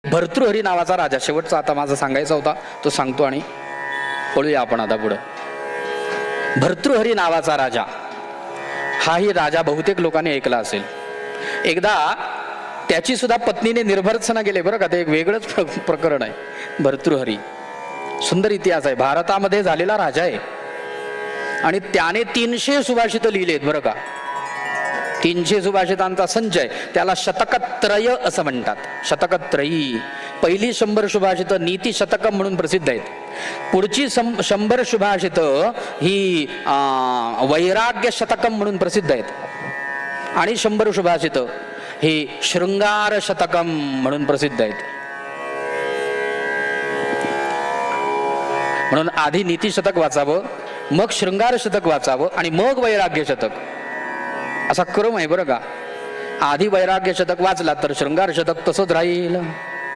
भर्तृहरी नावाचा राजा, शेवटचा आता माझा सांगायचा होता तो सांगतो आणि पळूया आपण आता पुढं. भर्तृहरी नावाचा राजा, हाही राजा बहुतेक लोकांनी ऐकला असेल. एकदा त्याची सुद्धा पत्नीने निर्भर्त्सना केले बरं का, ते एक वेगळंच प्रकरण आहे. भर्तृहरी सुंदर इतिहास आहे, भारतामध्ये झालेला राजा आहे आणि त्याने 300 सुभाषित लिहिलेत बरं का. 300 सुभाषितांचा संच आहे, त्याला शतकत्रय असं म्हणतात. शतकत्रयी. पहिली 100 सुभाषित नीती शतकम म्हणून प्रसिद्ध आहेत. पुढची 100 सुभाषित ही वैराग्य शतकम म्हणून प्रसिद्ध आहेत आणि 100 सुभाषित ही शृंगार शतकम म्हणून प्रसिद्ध आहेत. म्हणून आधी नीती शतक वाचावं, मग शृंगार शतक वाचावं आणि मग वैराग्य शतक, असा क्रम आहे बरं का. आधी वैराग्य शतक वाचला तर शृंगार शतक तसंच राहील.